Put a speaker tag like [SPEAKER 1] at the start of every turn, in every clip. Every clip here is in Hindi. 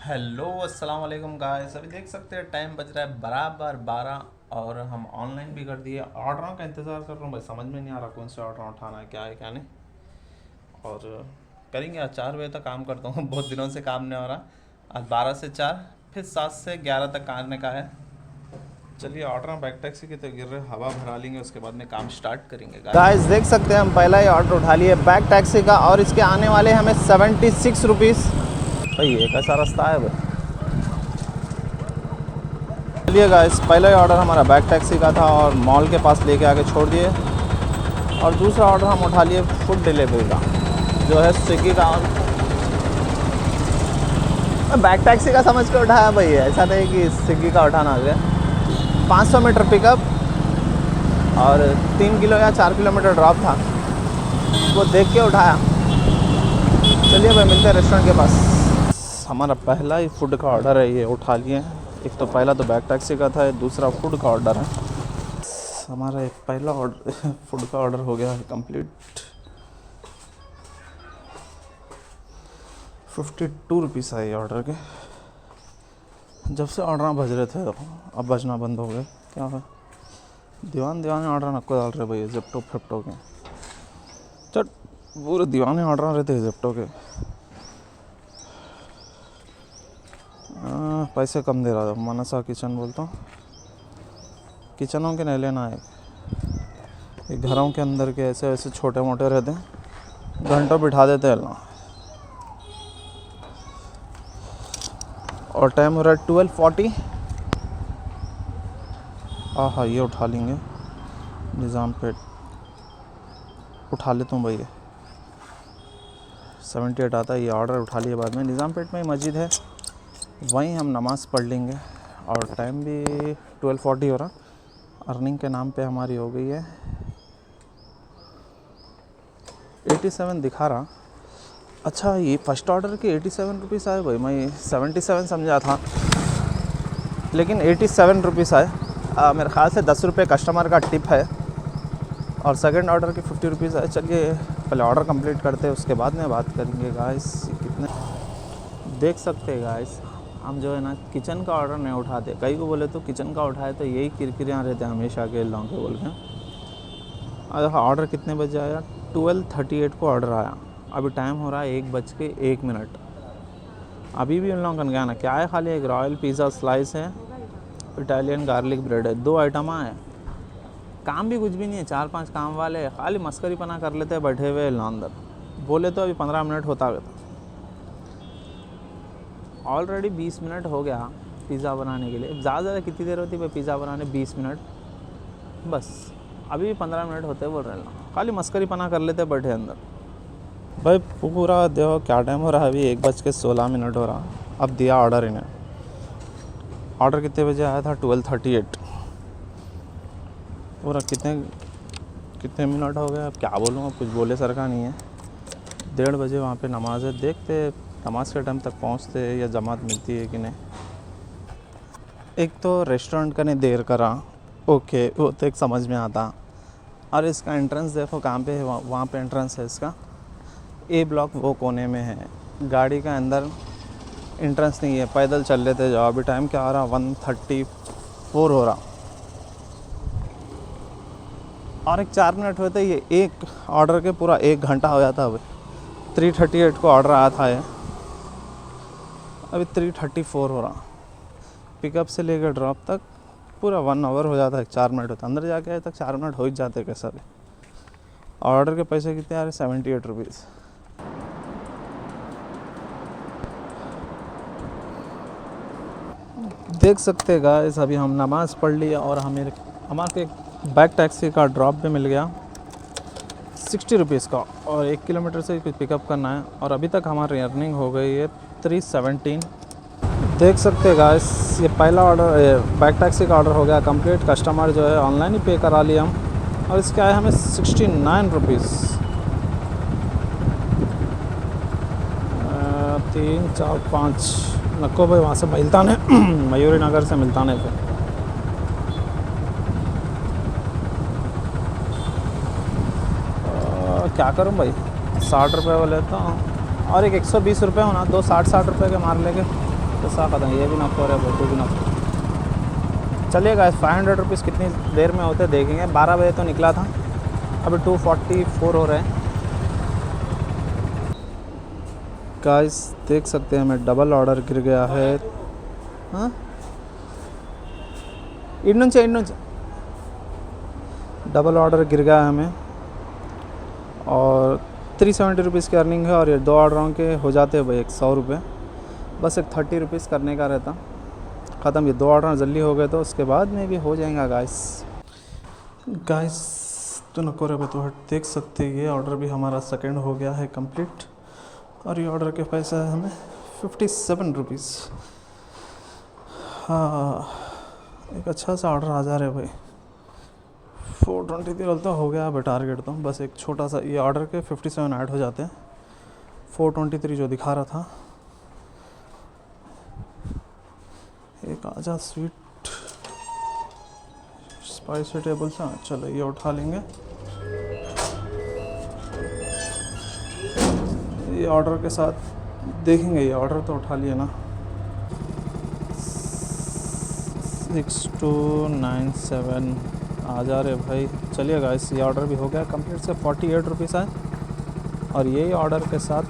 [SPEAKER 1] हेलो अस्सलाम वालेकुम गाइस। अभी देख सकते हैं टाइम बज रहा है बराबर 12 और हम ऑनलाइन भी कर दिए। ऑर्डरों का इंतज़ार कर रहा हूँ भाई, समझ में नहीं आ रहा कौन से ऑर्डर उठाना है, क्या है क्या नहीं। और करेंगे आज 4 बजे तक काम करता हूँ बहुत दिनों से काम नहीं हो रहा। आज 12 से 4, फिर 7 से 11 तक करने का है। चलिए ऑर्डर बैक टैक्सी की तो गिर रहे, हवा भरा लेंगे, उसके बाद में काम स्टार्ट करेंगे
[SPEAKER 2] गाइस देख सकते हैं हम पहला ही ऑर्डर उठा लिए बैक टैक्सी का और इसके आने वाले हमें 76 रुपीज़। भाई ये कैसा रास्ता है भाई। चलिए गाइस पहला ही ऑर्डर हमारा बैक टैक्सी का था और मॉल के पास लेके आके छोड़ दिए। और दूसरा ऑर्डर हम उठा लिए फूड डिलीवरी का जो है स्विगी का। और बैक टैक्सी का समझ के उठाया भाई, ऐसा नहीं कि स्विगी का उठाना आ गया। 500 मीटर पिकअप और 3 किलो या 4 किलोमीटर ड्रॉप था, वो देख के उठाया। चलिए भाई मिलते हैं रेस्टोरेंट के पास। हमारा पहला ही फूड का ऑर्डर है, ये उठा लिए हैं। एक तो पहला तो बैक टैक्सी का था, दूसरा फूड का ऑर्डर है। हमारा एक पहला ऑर्डर फूड का ऑर्डर हो गया है कंप्लीट। 52 रुपीज़ आए ऑर्डर के। जब से ऑर्डर बज रहे थे अब बजना बंद हो गए, क्या है दीवान ऑर्डर नको डाल रहे भैया जेप्टो फेप्टो के। चल पूरे दीवाने ऑर्डर रहते हैं जेप्टो के। पैसे कम दे रहा था। मनसा किचन बोलता हूँ, किचनों के नहीं लेना है, ये घरों के अंदर के ऐसे ऐसे छोटे मोटे रहते हैं, घंटों बिठा देते हैं ना। और टाइम हो रहा है 12:40। हाँ ये उठा लेंगे निज़ाम पेट, उठा लेता हूँ भैया। 78 आता है, ये ऑर्डर उठा लिए। बाद में निज़ाम पेट में ही मस्जिद है, वहीं हम नमाज़ पढ़ लेंगे। और टाइम भी 12:40 हो रहा। अर्निंग के नाम पे हमारी हो गई है 87 दिखा रहा। अच्छा ये फर्स्ट ऑर्डर के 87 रुपीज़ आए भाई, मैं 77 समझा था लेकिन 87 रुपीज़ आए। मेरे ख्याल से 10 रुपये कस्टमर का टिप है और सेकंड ऑर्डर के 50 रुपीज़ आए। चलिए पहले ऑर्डर कंप्लीट करते हैं, उसके बाद में बात करेंगे गाइस। कितने देख सकते हैं गाइस, हम जो है ना किचन का ऑर्डर नहीं उठाते। कई को बोले तो किचन का उठाए तो यही किरकिरियाँ रहते हैं हमेशा के लॉन्ग के बोल के। ऑर्डर कितने बजे आया? 12:38 को ऑर्डर आया। अभी टाइम हो रहा है 1:01। अभी भी उन लोगों का गया ना क्या है, खाली एक रॉयल पिज़्ज़ा स्लाइस है, इटालियन गार्लिक ब्रेड है, 2 आइटम है। काम भी कुछ भी नहीं है, 4-5 काम वाले खाली मस्करी पना कर लेते हैं बैठे हुए अंदर। बोले तो अभी 15 मिनट होता है, ऑलरेडी 20 मिनट हो गया पिज़्ज़ा बनाने के लिए। ज़्यादा कितनी देर होती है भाई पिज़्ज़ा बनाने? 20 मिनट बस। अभी भी 15 मिनट होते बोल रहे ना, खाली मस्करी पना कर लेते बैठे अंदर। भाई पूरा देखो क्या टाइम हो रहा है, अभी 1:16 हो रहा। अब दिया ऑर्डर इन्हें। ऑर्डर कितने बजे आया था? 12:38। पूरा कितने मिनट हो गए, अब क्या बोलूँ, अब कुछ बोले सर का नहीं है। 1:30 बजे वहाँ पे नमाज़ है, देखते नमाज के टाइम तक पहुँचते या जमात मिलती है कि नहीं। एक तो रेस्टोरेंट का नहीं देर करा, ओके वो तो एक समझ में आता। और इसका एंट्रेंस देखो कहाँ पे है, वहाँ पे एंट्रेंस है इसका। ए ब्लॉक वो कोने में है, गाड़ी का अंदर एंट्रेंस नहीं है, पैदल चल लेते जाओ। अभी टाइम क्या आ रहा? 1:34 हो रहा। और एक 4 मिनट होते ये एक ऑर्डर के पूरा 1 घंटा हो जाता। अभी 3:38 को ऑर्डर आया था ये, अभी 3:34 हो रहा। पिकअप से लेकर ड्रॉप तक पूरा 1 आवर हो जाता है, 4 मिनट होता। अंदर जाके आए तक 4 मिनट हो ही जाते कैसा भी। ऑर्डर के पैसे कितने आ रहे? 78 रुपीज़। देख सकते गाइस, अभी हम नमाज़ पढ़ लिया और हमारे बैक टैक्सी का ड्रॉप भी मिल गया 60 रुपीज़ का, और 1 किलोमीटर से कुछ पिकअप करना है। और अभी तक हमारी अर्निंग हो गई है 317। देख सकते गाइस, ये पहला ऑर्डर बैक टैक्सी का ऑर्डर हो गया कंप्लीट। कस्टमर जो है ऑनलाइन ही पे करा लिया हम, और इसके आए हमें 69 रुपीज़। 3 4 5 नको भाई, वहाँ से मिलता नहीं मयूरी नगर से मिलता नहीं फिर। क्या करूँ भाई, 60 रुपये वो लेता हूँ और एक 120 रुपये होना, दो 60-60 रुपये के मार लेके पैसा ख़त्म, ये भी नफ़ा हो रहा है, वो भी नफ़ा। चलिए गाइस 500 रुपीज़ कितनी देर में होते देखेंगे। 12 बजे तो निकला था, अभी 2:44 हो रहे हैं। गाइस देख सकते हैं हमें डबल ऑर्डर गिर गया है। हाँ इन्नूंचे डबल ऑर्डर गिर गया है हमें, और 370 रुपीज़ की अर्निंग है। और ये 2 ऑर्डरों के हो जाते हैं भाई 100 रुपये, बस एक 30 रुपीज़ करने का रहता, ख़त्म। ये 2 ऑर्डर जल्दी हो गए तो उसके बाद में भी हो जाएगा गाइस तो नको रे तो देख सकते हैं ये ऑर्डर भी हमारा सेकंड हो गया है कंप्लीट। और ये ऑर्डर के पैसा है हमें 57 रुपीज़। हाँ एक अच्छा सा ऑर्डर आ जा रहा है भाई। 423 तो हो गया भाई टारगेट, तो बस एक छोटा सा ये ऑर्डर के 57 ऐड हो जाते हैं। 423 जो दिखा रहा था। एक आजा स्वीट स्पाइसी टेबल सा, चलो ये उठा लेंगे। ये ऑर्डर के साथ देखेंगे, ये ऑर्डर तो उठा लिए ना। 6297 आ जा रहे भाई। चलिए गाइस ये ऑर्डर भी हो गया कंप्लीट से 48 रुपीज़ है। और यही ऑर्डर के साथ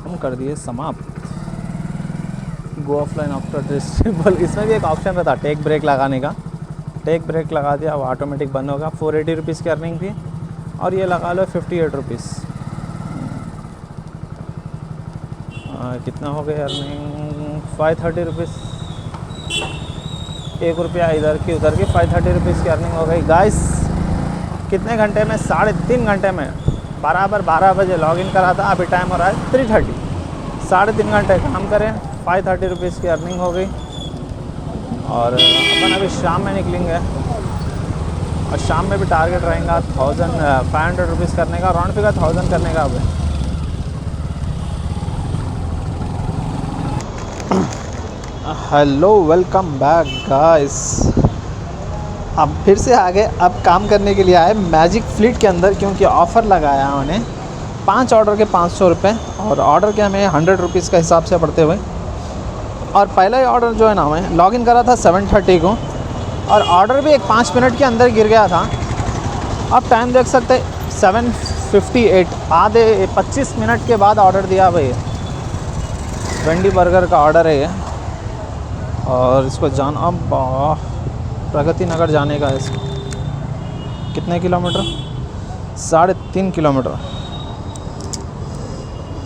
[SPEAKER 2] हम कर दिए समाप्त। गो ऑफलाइन आफ्टर डिस्ट्रीबल, इसमें भी एक ऑप्शन रहता टेक ब्रेक लगाने का। टेक ब्रेक लगा दिया, वो ऑटोमेटिक बंद होगा। 480 रुपीज़ की अर्निंग थी, और ये लगा लो 58 रुपीज़। कितना हो गया अर्निंग? 530 रुपीज़। 1 रुपया इधर की उधर की, 530 रुपीज़ की अर्निंग हो गई गाइस। कितने घंटे में? 3.5 घंटे में। बराबर 12 बजे लॉगिन करा था, अभी टाइम हो रहा है 3:30। 3.5 घंटे काम करें, 530 रुपीज़ की अर्निंग हो गई। और अपन अभी शाम में निकलेंगे, और शाम में भी टारगेट रहेगा 500 रुपीज़ करने का, राउंड फिगर 1000 करने का। अभी हेलो वेलकम बैक गाइस। अब फिर से आगे अब काम करने के लिए आए मैजिक फ्लीट के अंदर, क्योंकि ऑफ़र लगाया उन्हें 5 ऑर्डर के 500 रुपये, और ऑर्डर के हमें 100 रुपीज़ का हिसाब से पड़ते हुए। और पहला ही ऑर्डर जो है ना, मैं लॉगिन करा था 7:30 को, और ऑर्डर भी एक 5 मिनट के अंदर गिर गया था। अब टाइम देख सकते 7:58, आधे 25 मिनट के बाद ऑर्डर दिया भाई। वेंडी बर्गर का ऑर्डर है ये, और इसको अब प्रगति नगर जाने का है इसको। कितने किलोमीटर? 3.5 किलोमीटर।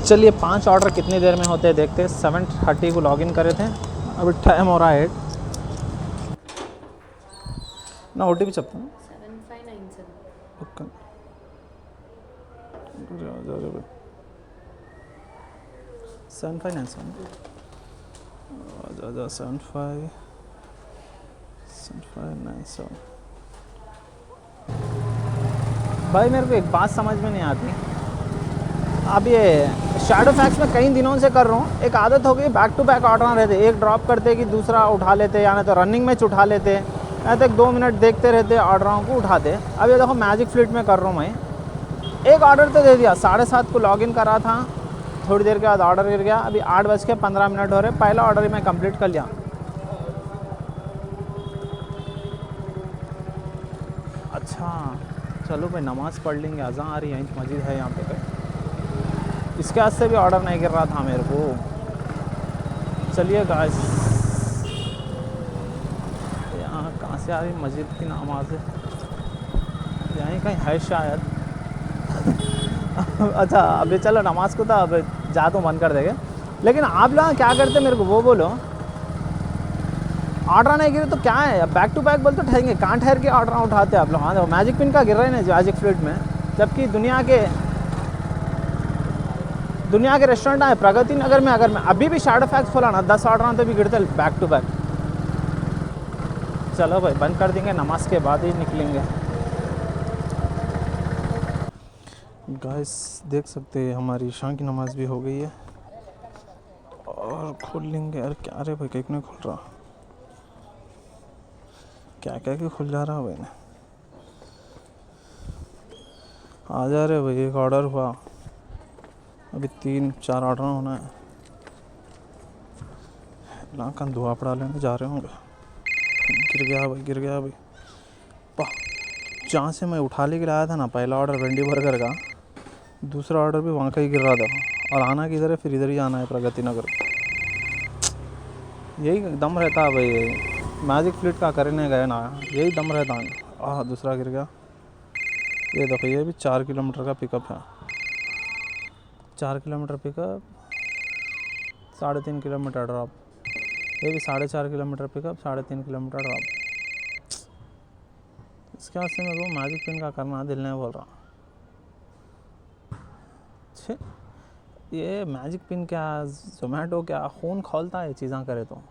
[SPEAKER 2] चलिए 5 ऑर्डर कितनी देर में होते हैं देखते हैं। 7:30 को लॉगिन करे थे, अभी टाइम हो रहा है 8 ना। OTP చెప్తా
[SPEAKER 3] 7597
[SPEAKER 2] ఒక్క 7597 भाई मेरे को एक बात समझ में नहीं आती। अब ये शैडो फैक्स में कई दिनों से कर रहा हूँ, एक आदत हो गई बैक टू बैक ऑर्डर रहते, एक ड्रॉप करते कि दूसरा उठा लेते, या नहीं तो रनिंग में उठा लेते, या तो 2 मिनट देखते रहते ऑर्डरों को उठाते। अब ये देखो मैजिक फ्लीट में कर रहा हूँ मैं, एक ऑर्डर तो दे दिया। 7:30 को लॉगिन करा था, थोड़ी देर के बाद ऑर्डर गिर गया। अभी 8:15 हो रहे, पहला ऑर्डर ही मैं कंप्लीट कर लिया। अच्छा चलो भाई नमाज़ पढ़ लेंगे, अज़ान आ रही है, मस्जिद है यहाँ पे कहीं। इसके हाथ से भी ऑर्डर नहीं गिर रहा था मेरे को। चलिए गाइस, यहाँ कहाँ से आ रही मस्जिद की नमाज़ है? यहीं कहीं है शायद। अच्छा अभी चलो नमाज़ को तो अब जा तो बंद कर देंगे, लेकिन आप लोग क्या करते मेरे को वो बोलो। ऑर्डर नहीं गिरे तो क्या है, बैक टू बैक बोल तो ठहरेंगे, कहाँ ठहर के ऑर्डर उठाते हैं आप लोग। हाँ मैजिक पिन का गिर रहे हैं ना मैजिक फ्लीट में, जबकि दुनिया के रेस्टोरेंट आए प्रगति नगर में। अगर मैं अभी भी शैडो फैक्स खोला ना 10 ऑर्डर तो भी गिरते बैक टू बैक। चलो भाई बंद कर देंगे, नमाज के बाद ही निकलेंगे। गाइस देख सकते हैं हमारी ईशा की नमाज़ भी हो गई है, और खोल लेंगे। यार क्या रे भाई कैक नहीं खुल रहा, क्या क्या के खुल जा रहा है भाई ने। आ जा रहे भाई, एक ऑर्डर हुआ, अभी 3-4 ऑर्डर होना है। ना कहाँ धुआं पड़ा लेने जा रहे होंगे। गिर गया भाई, गिर गया भाई। जहाँ से मैं उठा ले आया था ना पहला ऑर्डर वेंडी बर्गर का, दूसरा ऑर्डर भी वहाँ का ही गिर रहा था। और आना किधर है, फिर इधर ही आना है प्रगति नगर। यही दम रहता है भाई, मैजिक फ्लीट का करने गए ना, यही दम रहता है। दूसरा गिर गया। ये देखो, ये भी 4 किलोमीटर का पिकअप है। 4 किलोमीटर पिकअप, 3.5 किलोमीटर ड्रॉप। ये भी 4.5 किलोमीटर पिकअप, 3.5 किलोमीटर ड्रॉप। इसके वास्ते मेरे को मैजिक पिन का करना दिल नहीं बोल रहा। छे, ये मैजिक पिन क्या, जोमेटो क्या खून खोलता है चीज़ें करे तो।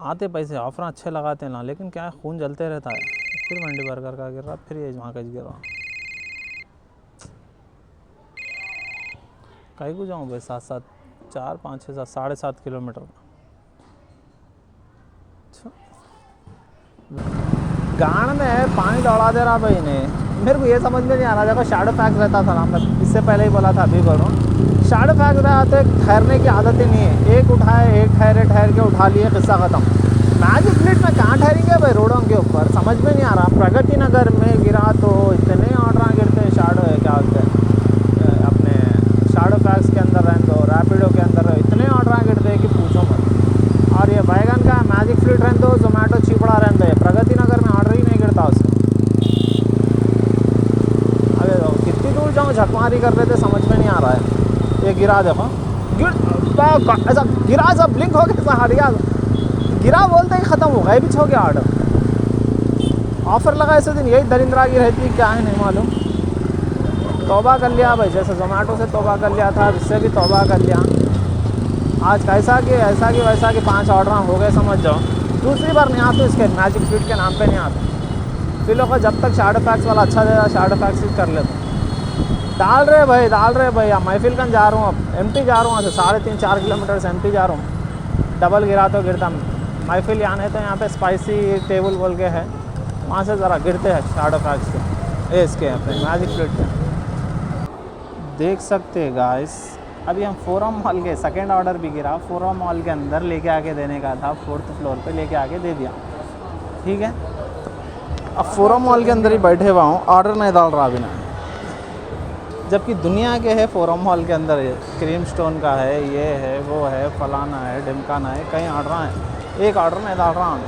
[SPEAKER 2] आते पैसे ऑफर अच्छे लगाते ना, लेकिन क्या है खून जलते रहता है। फिर मंडी बर्गर का गिर रहा, फिर ये वहाँ का गिर रहा। कहीं को जाऊँ भाई, 7-7 4 5 6 7 7.5 किलोमीटर। अच्छा, गाड़ में पानी दौड़ा दे रहा भाई ने। मेरे को ये समझ में नहीं आ रहा। देखो शैडो फैक्स रहता था ना, मैं इससे पहले ही बोला था, अभी बोल रहा हूँ। शैडो फैक्स रहा तो ठहरने की आदत ही नहीं है। एक उठाए, एक ठहर के उठा लिए, किस्सा ख़त्म। मैजिक फ्लीट में कहाँ ठहरेंगे भाई रोडों के ऊपर, समझ में नहीं आ रहा। प्रगति नगर में गिरा तो इतने ऑर्डर गिरते हैं। शैडो है क्या होते हैं अपने शैडो फैक्स के अंदर रहने दो, रैपिडो के अंदर इतने ऑर्डर गिरते हैं कि पूछो मत। और ये बैगन का मैजिक फ्लीट रहने दो, जोमेटो चिपड़ा रहने दो, प्रगति नगर में ऑर्डर ही नहीं गिरता उससे। अरे कितनी दूर जाऊँ, झकमारी कर रहे थे, समझ में नहीं आ रहा है। ये गिरा देखो, ऐसा गिरा, सब ब्लिंक हो गया, हट गया। गिरा बोलते ही ख़त्म हो गया, भी हो गया ऑर्डर। ऑफ़र लगा ऐसे दिन, यही दरिंद्रा की रहती क्या है नहीं मालूम। तौबा कर लिया भाई, जैसे जोमेटो से तौबा कर लिया था, इससे भी तौबा कर लिया। आज कैसा कि ऐसा कि वैसा कि 5 ऑर्डर हो गए समझ जाओ। दूसरी बार नहीं आते इसके मैजिक फ्लीट के नाम पे नहीं आते। फिर लोग जब तक शैडो फैक्स वाला अच्छा दे रहा, शैडो फैक्स ही कर लेते। डाल रहे भाई। महफिलगंज जा रहा हूँ, अब एमटी जा रहा हूँ। वहाँ से 3.5-4 किलोमीटर से एमटी जा रहा हूँ। डबल गिरा तो गिरता महफिल आने तो यहाँ पे स्पाइसी टेबल बोल के है, वहाँ से ज़रा गिरते हैं शैडो फैक्स के, इसके अपने मैजिक फ्लीट के। देख सकते हैं गाइस, अभी हम फोरम मॉल के सेकेंड ऑर्डर भी गिरा। फोरम मॉल के अंदर लेके आके देने का था, 4th फ्लोर पे लेके आके दे दिया, ठीक है। अब फोरम मॉल के अंदर ही बैठे हुआ हूँ, ऑर्डर नहीं डाल रहा अभी ना। जबकि दुनिया के है फोरम मॉल के अंदर, क्रीम स्टोन का है, ये है, वो है, फलाना है, ढिमकाना है, कहीं ऑर्डर है। एक ऑर्डर नहीं डाल रहा हूँ।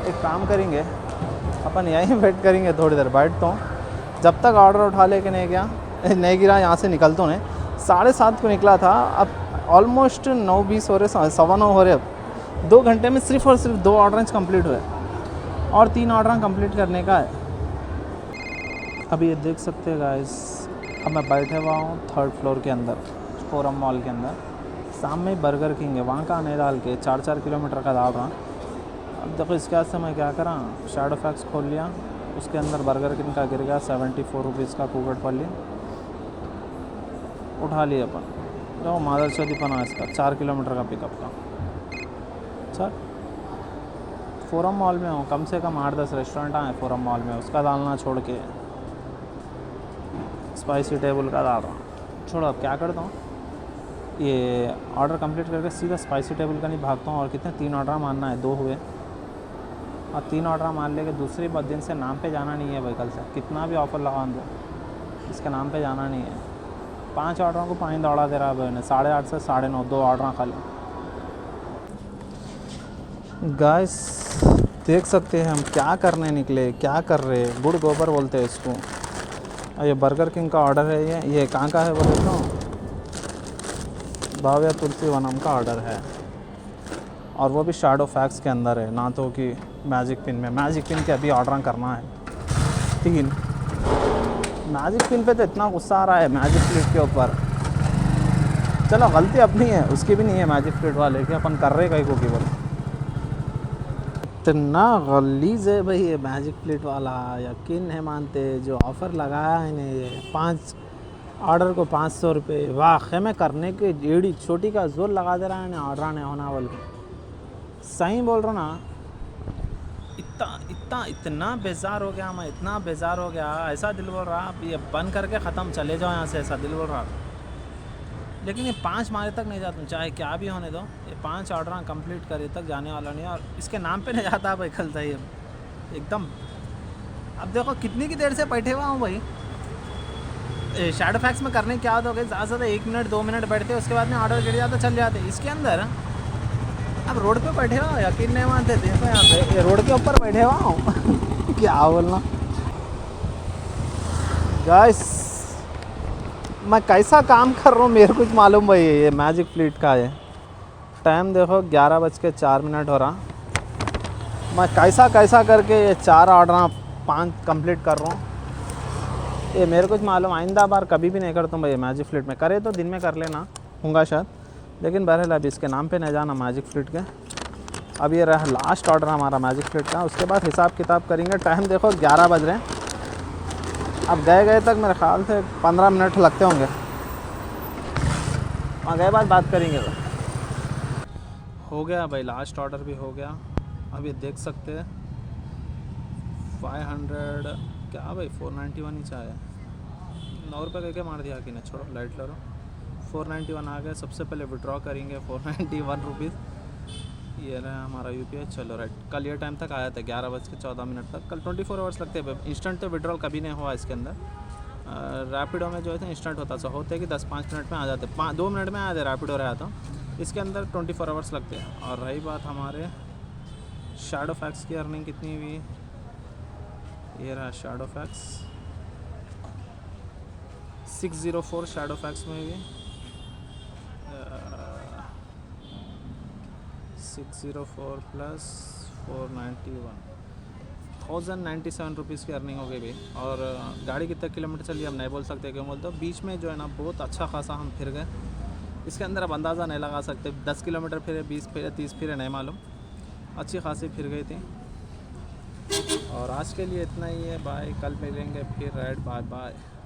[SPEAKER 2] एक काम करेंगे अपन, यहीं वेट करेंगे थोड़ी देर, बैठता हूँ जब तक ऑर्डर उठा लेके नहीं गिरा। यहाँ से निकलता हूँ, 7:30 को निकला था, अब ऑलमोस्ट 9:20 हो रहे, 9:15 हो रहे। अब 2 घंटे में सिर्फ और सिर्फ 2 ऑर्डर कंप्लीट हुए और 3 ऑर्डर कंप्लीट करने का है। अभी ये देख सकते हैं गाइस, अब मैं बैठे हुआ हूँ 3rd फ्लोर के अंदर, फोरम मॉल के अंदर। सामने बर्गर किंग है, वहाँ का नहीं डाल के 4-4 किलोमीटर का डाल रहा। अब देखो इसके बाद से मैं क्या करा, शैडो फैक्स खोल लिया, उसके अंदर बर्गर किंग का गिर गया 74 रुपीज़ का कुकट पल्ली, उठा लिया अपन। जो मादर चौधरी पना इसका 4 किलोमीटर का पिकअप का। अच्छा, फोरम मॉल में हूँ, कम से कम 8-10 रेस्टोरेंट आए फोरम मॉल में, उसका डालना छोड़ के स्पाइसी टेबल का डाल रहा हूँ। छोड़ो, अब क्या करता हूँ, ये ऑर्डर कंप्लीट करके सीधा स्पाइसी टेबल का नहीं भागता हूँ। और कितने 3 ऑर्डर मारना है, 2 हुए, और 3 ऑर्डर मान लेके दूसरी बात दिन से नाम पे जाना नहीं है भाई। कल से कितना भी ऑफ़र लगा दो, इसके नाम पे जाना नहीं है। 5 ऑर्डरों को पानी दौड़ा दे रहा है भाई ने, 8:30 से 9:30, 2 ऑर्डर खाली। गाइस देख सकते हैं हम क्या करने निकले, क्या कर रहे हैं, गुड़ गोबर बोलते हैं इसको। ये बर्गर किंग का ऑर्डर है, ये कहाँ का है बोले तो भाव्या तुलसी वनम का ऑर्डर है, और वो भी शैडो फैक्स के अंदर है ना, तो कि मैजिक पिन में। मैजिक पिन के अभी ऑर्डर करना है 3। मैजिक पिन पे तो इतना गुस्सा आ रहा है मैजिक फ्लीट के ऊपर। चलो गलती अपनी है, उसकी भी नहीं है मैजिक फ्लीट वाले की, अपन कर रहे कहीं को केवल। इतना गलीज़ है भाई ये मैजिक फ्लीट वाला, यकीन नहीं मानते। जो ऑफ़र लगाया है इन्हें, ये 5 ऑर्डर को 500 रुपये, वाकई में करने के एड़ी छोटी का जोर लगा दे रहा है ना, ऑर्डर नहीं होना बोल के। सही बोल रहा ना, इतना बेजार हो गया मैं, इतना बेजार हो गया। ऐसा दिल बोल रहा अब ये बंद करके ख़त्म, चले जाओ यहाँ से, ऐसा दिल बोल रहा। लेकिन ये 5 मारे तक नहीं जाता हूँ, चाहे क्या भी होने दो। ये 5 ऑर्डर कंप्लीट करे तक जाने वाला नहीं है, और इसके नाम पे नहीं जाता भाई कल था ये एकदम। अब देखो कितनी की देर से बैठे हुआ हूँ भाई। शैडो फैक्स में करने क्या होता है, ज़्यादा से ज़्यादा 1 मिनट 2 मिनट बैठते हैं, उसके बाद में ऑर्डर गिर जाता चल जाते। इसके अंदर अब रोड पे बैठे हुआ हूँ, यकीन नहीं मानते। देखो यहाँ पे ये रोड के ऊपर बैठे हुआ हूँ क्या बोलना गाइस, मैं कैसा काम कर रहा हूँ मेरे कुछ मालूम भाई। ये मैजिक फ्लीट का है। टाइम देखो 11:04 हो रहा। मैं कैसा कैसा करके ये 4 ऑर्डर 5 कंप्लीट कर रहा हूँ, ये मेरे कुछ मालूम। आइंदा बार कभी भी नहीं करता हूँ भाई मैजिक फ्लीट में। करे तो दिन में कर लेना होगा शायद, लेकिन बहरहाल अभी इसके नाम पे नहीं जाना मैजिक फ्लीट के। अब ये रहा लास्ट ऑर्डर हमारा मैजिक फ्लीट का, उसके बाद हिसाब किताब करेंगे। टाइम देखो 11 बज रहे हैं। अब गए तक मेरे ख्याल से 15 मिनट लगते होंगे, वहाँ गए बाद बात करेंगे। तो हो गया भाई, लास्ट ऑर्डर भी हो गया। अब ये देख सकते हैं 500 क्या भाई 491 ही चाहे 9 रुपये करके मार दिया कि नहीं, छोड़ो लाइट लो। 491 आ गए। सबसे पहले विड्रॉ करेंगे 491 रुपीज़। ये रहा हमारा यूपीआई। चलो राइट, कल ये टाइम तक आया था 11:14 तक। कल 24 आवर्स लगते हैं। इंस्टेंट तो विड्रॉल कभी नहीं हुआ इसके अंदर। रैपिडो में जो है इंस्टेंट होता था, होते कि 10-5 मिनट में आ जाते, 2 मिनट में आ जाते रैपिडो रहा तो। इसके अंदर 24 आवर्स लगते हैं। और रही बात हमारे शैडो फैक्स की अर्निंग कितनी हुई, ये रहा शैडो फैक्स 604 शैडो फैक्स में हुई 604 प्लस 491 1097 रुपीज़ की अर्निंग हो गई भाई। और गाड़ी कितने किलोमीटर चली हम नहीं बोल सकते, क्यों बोलते बीच में जो है ना बहुत अच्छा खासा हम फिर गए। इसके अंदर अब अंदाज़ा नहीं लगा सकते, 10 किलोमीटर फिरे, 20 फिरे, 30 फिरे, नहीं मालूम। अच्छी खासी फिर गई थी। और आज के लिए इतना ही है, बाय। कल मिलेंगे फिर, राइट, बाय बाय।